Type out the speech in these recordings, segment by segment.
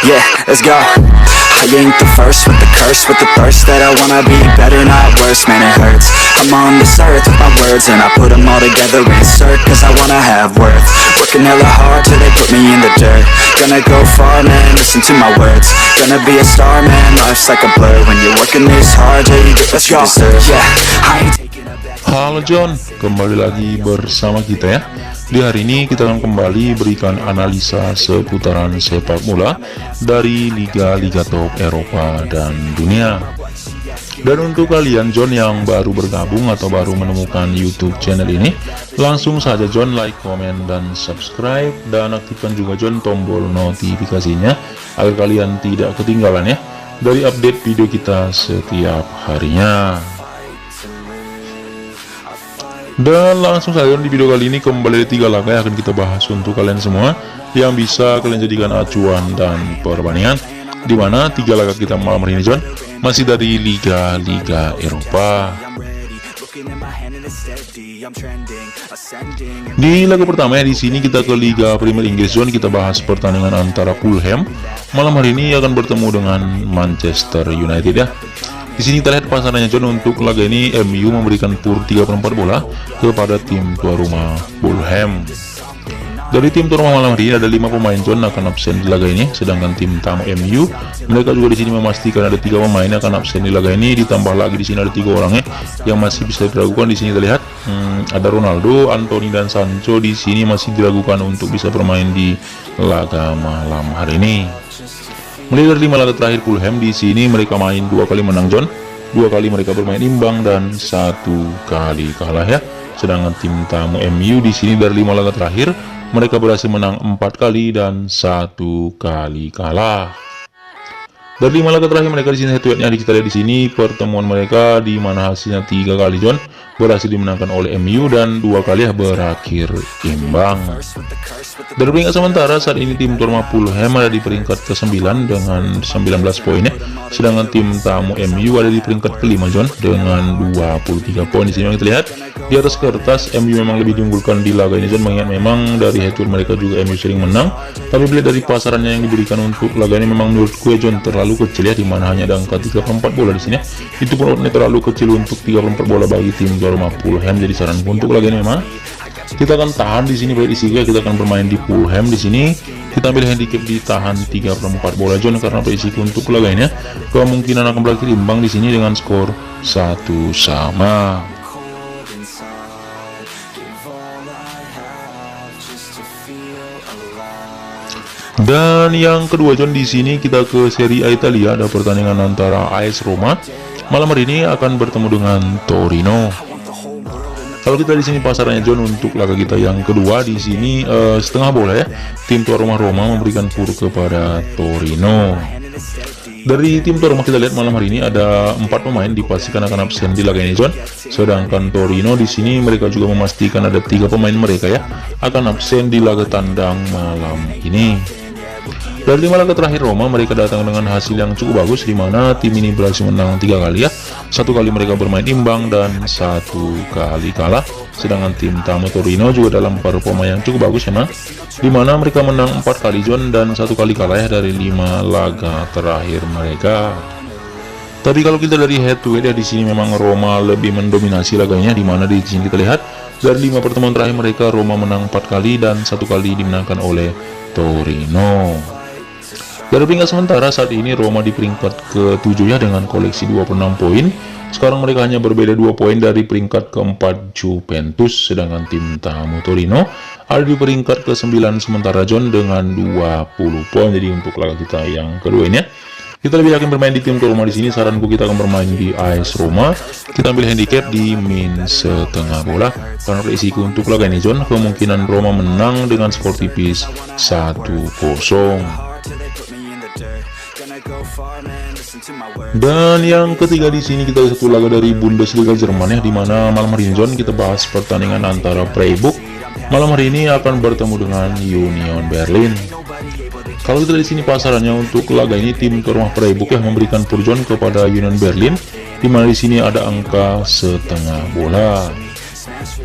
Yeah, let's go. I ain't the first with the curse, with the thirst that I wanna be better, not worse, man it hurts. I'm on this earth with my words and I put them all together, insert, cause I wanna have worth. Working hella hard till they put me in the dirt. Gonna go far, man, listen to my words. Gonna be a star, man, life's like a blur. When you're working this hard, yeah, you get what you deserve. Yeah, I ain't taking a back. Halo John, kembali lagi bersama kita ya. Di hari ini kita akan kembali berikan analisa seputaran sepak bola dari liga-liga top Eropa dan dunia. Dan untuk kalian John yang baru bergabung atau baru menemukan YouTube channel ini, langsung saja John like, komen, dan subscribe, dan aktifkan juga John tombol notifikasinya agar kalian tidak ketinggalan ya dari update video kita setiap harinya. Dan langsung saja di video kali ini kembali 3 laga yang akan kita bahas untuk kalian semua yang bisa kalian jadikan acuan dan perbandingan, dimana 3 laga kita malam hari ini John masih dari liga-liga Eropa. Di laga pertama ya, di sini kita ke Liga Premier Inggris John, kita bahas pertandingan antara Fulham malam hari ini akan bertemu dengan Manchester United ya. Di sini kita lihat pasarannya John untuk laga ini, MU memberikan pur 3/4 bola kepada tim tuan rumah Fulham. Dari tim tuan rumah malam hari ini ada 5 pemain John akan absen di laga ini, sedangkan tim tamu MU mereka juga di sini memastikan ada 3 pemain akan absen di laga ini, ditambah lagi di sini ada 3 orang yang masih bisa diragukan. Di sini kita lihat ada Ronaldo, Anthony, dan Sancho di sini masih diragukan untuk bisa bermain di laga malam hari ini. Melihat dari 5 laga terakhir Fulham, di sini mereka main 2 kali menang John, 2 kali mereka bermain imbang, dan 1 kali kalah ya. Sedangkan tim tamu MU di sini dari 5 laga terakhir mereka berhasil menang 4 kali dan 1 kali kalah. Dari 5 laga terakhir mereka di sini head-to-headnya kita lihat di sini pertemuan mereka di mana hasilnya 3 kali John berhasil dimenangkan oleh MU dan 2 kali berakhir imbang. Dari peringkat sementara saat ini tim tuan rumah Fulham ada di peringkat ke-9 dengan 19 poin ya. Sedangkan tim tamu MU ada di peringkat ke-5 John dengan 23 poin. Di sini kita lihat di atas kertas MU memang lebih diunggulkan di laga ini John, mengingat memang dari head-to-head mereka juga MU sering menang. Tapi bila dari pasarannya yang diberikan untuk laga ini memang menurutku ya John terlalu kecil ya, dimana hanya ada angka 3/4 bola di sini. Itu pun oddnya terlalu kecil untuk 3/4 bola bagi tim tuan rumah Fulham. Jadi saranku untuk laga ini memang kita akan tahan di sini baik isi kita akan bermain di Fulham. Di sini kita ambil handicap ditahan 3/4 bola John, karena berisiko untuk laga ini kemungkinan akan berakhir imbang di sini dengan skor 1-1. Dan yang kedua John, di sini kita ke Serie A Italia, ada pertandingan antara AS Roma malam hari ini akan bertemu dengan Torino. Kalau kita di sini pasarannya John untuk laga kita yang kedua di sini setengah bola ya. Tim tuan rumah Roma memberikan pur kepada Torino. Dari tim tuan rumah kita lihat malam hari ini ada 4 pemain dipastikan akan absen di laga ini John. Sedangkan Torino di sini mereka juga memastikan ada 3 pemain mereka ya akan absen di laga tandang malam ini. Dari 5 laga terakhir Roma mereka datang dengan hasil yang cukup bagus, di mana tim ini berhasil menang 3 kali ya. 1 kali mereka bermain imbang dan 1 kali kalah. Sedangkan tim tamu Torino juga dalam performa yang cukup bagus memang, di mana mereka menang 4 kali John dan 1 kali kalah ya dari 5 laga terakhir mereka. Tapi kalau kita dari head to head ya, di sini memang Roma lebih mendominasi laganya, di mana di sini kita lihat dari 5 pertemuan terakhir mereka Roma menang 4 kali dan 1 kali dimenangkan oleh Torino. Dari peringkat sementara saat ini Roma di peringkat ke-7 ya dengan koleksi 26 poin. Sekarang mereka hanya berbeda 2 poin dari peringkat ke-4 Juventus. Sedangkan tim tamu Torino ada di peringkat ke-9 sementara John dengan 20 poin. Jadi untuk laga kita yang kedua ini ya, kita lebih yakin bermain di tim tuan rumah. Di sini saranku kita akan bermain di AS Roma. Kita ambil handicap di min setengah bola, karena risiko untuk laga ini John kemungkinan Roma menang dengan skor tipis 1-0. Dan yang ketiga di sini kita satu laga dari Bundesliga Jerman ya, di mana malam hari ini John kita bahas pertandingan antara Freiburg malam hari ini akan bertemu dengan Union Berlin. Kalau kita di sini pasarannya untuk laga ini tim tuan rumah Freiburg ya memberikan pur John kepada Union Berlin, di mana di sini ada angka setengah bola.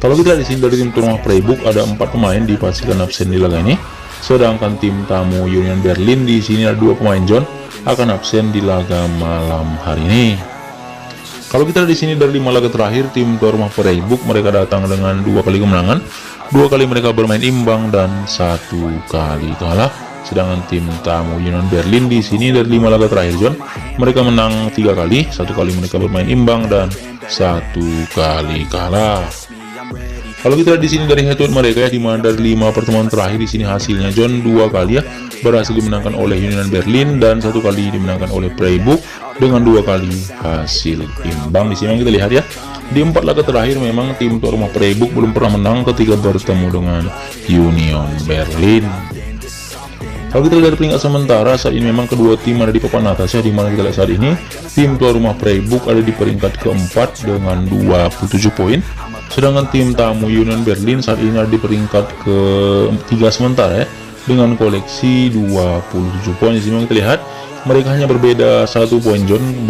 Kalau kita di sini dari tim tuan rumah Freiburg ada 4 pemain dipastikan absen di laga ini. Sedangkan tim tamu Union Berlin di sini ada 2 pemain John akan absen di laga malam hari ini. Kalau kita di sini dari 5 laga terakhir, tim tuan rumah Freiburg mereka datang dengan 2 kali kemenangan, 2 kali mereka bermain imbang dan 1 kali kalah. Sedangkan tim tamu Union Berlin di sini dari 5 laga terakhir John, mereka menang 3 kali, 1 kali mereka bermain imbang dan 1 kali kalah. Kalau kita lihat di sini dari head to head mereka ya, di mana dari 5 pertemuan terakhir di sini hasilnya John 2 kali ya berhasil dimenangkan oleh Union Berlin dan 1 kali dimenangkan oleh Freiburg dengan 2 kali hasil imbang. Di sini kita lihat ya, di 4 laga terakhir memang tim tuan rumah Freiburg belum pernah menang ketika bertemu dengan Union Berlin. Kalau kita lihat dari peringkat sementara saat ini memang kedua tim ada di papan atas ya, di mana kita lihat saat ini tim tuan rumah Freiburg ada di peringkat keempat dengan 27 poin, sedangkan tim tamu Union Berlin saat ini ada di peringkat ketiga sementara ya dengan koleksi 27 poin. Di sini kita lihat mereka hanya berbeda 1 poin John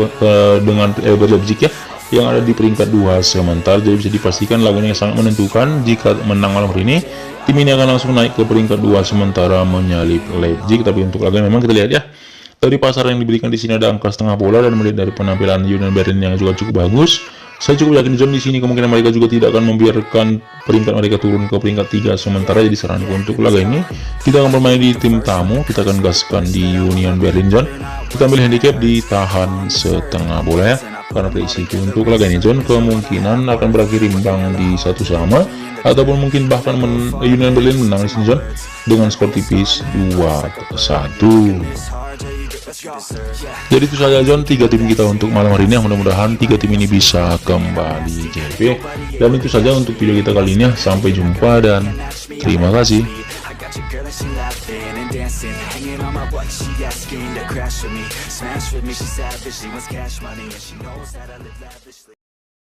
dengan Leipzig ya yang ada di peringkat 2 sementara. Jadi bisa dipastikan laga ini sangat menentukan. Jika menang malam hari ini, tim ini akan langsung naik ke peringkat 2 sementara menyalip Leipzig. Tapi untuk laga memang kita lihat ya, dari pasar yang diberikan di sini ada angka setengah bola, dan melihat dari penampilan Union Berlin yang juga cukup bagus, saya cukup yakin John di sini kemungkinan mereka juga tidak akan membiarkan peringkat mereka turun ke peringkat 3 sementara. Jadi saranku untuk laga ini kita akan bermain di tim tamu, kita akan gaskan di Union Berlin John. Kita ambil handicap ditahan setengah bola ya. Karena prediksi untuk laga ini John kemungkinan akan berakhir imbang di 1 sama, ataupun mungkin bahkan Union Berlin menang di sini John dengan skor tipis 2-1. Jadi itu saja John 3 tim kita untuk malam hari ini. Mudah-mudahan 3 tim ini bisa kembali JP. Dan itu saja untuk video kita kali ini ya. Sampai jumpa dan terima kasih. Your girl and she laughing and dancing, hanging on my butt, she asking to crash with me, smash with me, she savage, she wants cash money and she knows that I live lavishly.